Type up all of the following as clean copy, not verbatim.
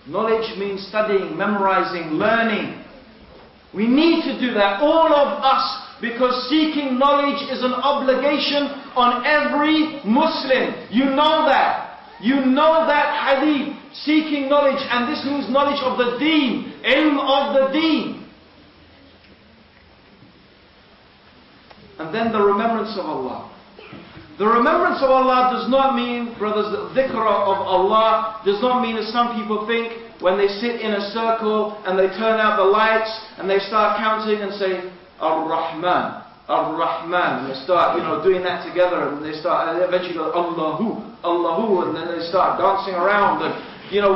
Knowledge means studying, memorizing, learning. We need to do that, all of us, because seeking knowledge is an obligation on every Muslim. You know that. You know that hadith. Seeking knowledge, and this means knowledge of the deen, ilm of the deen. And then the remembrance of Allah. The remembrance of Allah does not mean, brothers, the dhikr of Allah does not mean, as some people think, when they sit in a circle and they turn out the lights and they start counting and say, Ar-Rahman, Ar-Rahman. And they start, doing that together, and they start, and eventually go, Allahu, Allahu, and then they start dancing around and,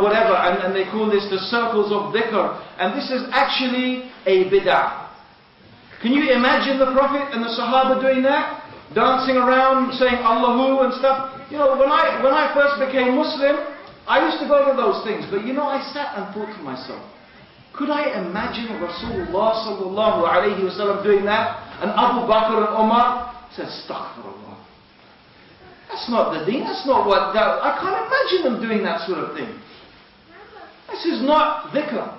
whatever. And they call this the circles of dhikr. And this is actually a bid'ah. Can you imagine the Prophet and the Sahaba doing that? Dancing around, saying Allahu and stuff. When I first became Muslim, I used to go to those things. But I sat and thought to myself, could I imagine Rasulullah sallallahu alayhi wa sallam doing that? And Abu Bakr and Umar said, Astaghfirullah. That's not the deen. That's not what I can't imagine them doing that sort of thing. This is not dhikr.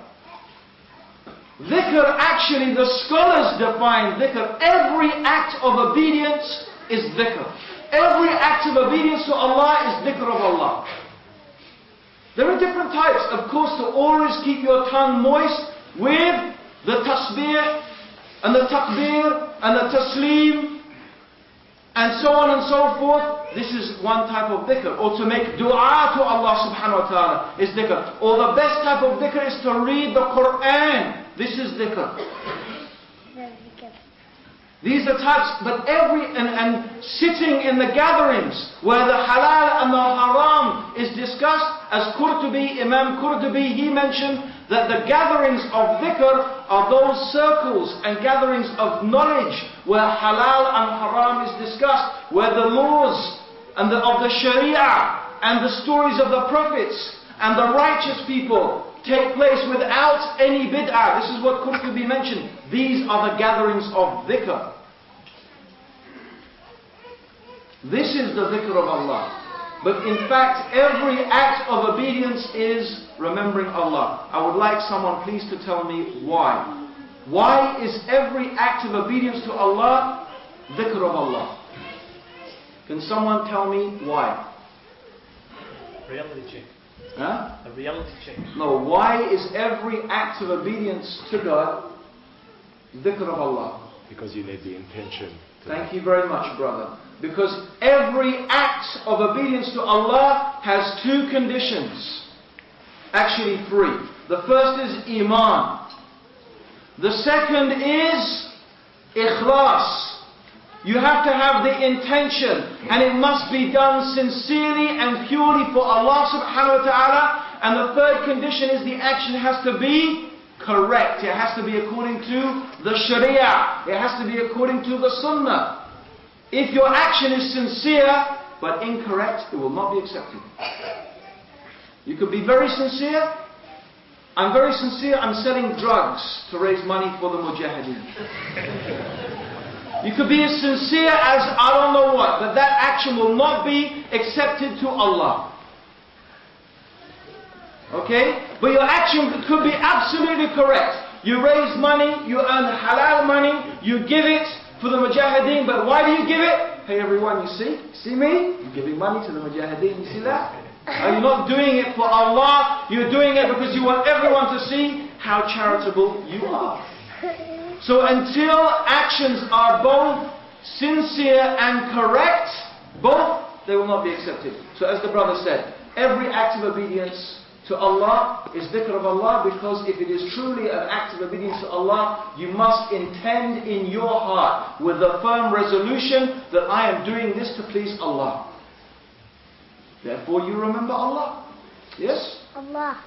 Dhikr, actually, the scholars define dhikr. Every act of obedience is dhikr. Every act of obedience to Allah is dhikr of Allah. There are different types. Of course, to always keep your tongue moist with the tasbih and the takbir and the taslim and so on and so forth. This is one type of dhikr. Or to make dua to Allah subhanahu wa ta'ala is dhikr. Or the best type of dhikr is to read the Quran. This is dhikr. These are types, but and sitting in the gatherings where the halal and the haram is discussed, as Imam Qurtubi, he mentioned that the gatherings of dhikr are those circles and gatherings of knowledge where halal and haram is discussed, where the laws and of the sharia and the stories of the prophets and the righteous people take place without any bid'ah. This is what Qurtubi mentioned. These are the gatherings of dhikr. This is the dhikr of Allah. But in fact, every act of obedience is remembering Allah. I would like someone please to tell me why. Why is every act of obedience to Allah dhikr of Allah? Can someone tell me why? Reality check. Huh? A reality check. No, why is every act of obedience to God dhikr of Allah? Because you need the intention. Thank you very much, brother. Because every act of obedience to Allah has two conditions. Actually three. The first is iman. The second is ikhlas. You have to have the intention, and it must be done sincerely and purely for Allah subhanahu wa ta'ala. And the third condition is the action has to be correct. It has to be according to the sharia. It has to be according to the sunnah. If your action is sincere but incorrect, it will not be accepted. You could be very sincere. I'm very sincere, I'm selling drugs to raise money for the mujahideen. You could be as sincere as I don't know what, but that action will not be accepted to Allah. Okay? But your action could be absolutely correct. You raise money, you earn halal money, you give it for the mujahideen, but why do you give it? Hey everyone, you see me? You're giving money to the mujahideen, you see that? Are you not doing it for Allah? You're doing it because you want everyone to see how charitable you are. So until actions are both sincere and correct, both, they will not be accepted. So as the brother said, every act of obedience to Allah is dhikr of Allah, because if it is truly an act of obedience to Allah, you must intend in your heart with a firm resolution that I am doing this to please Allah. Therefore you remember Allah. Yes? Allah.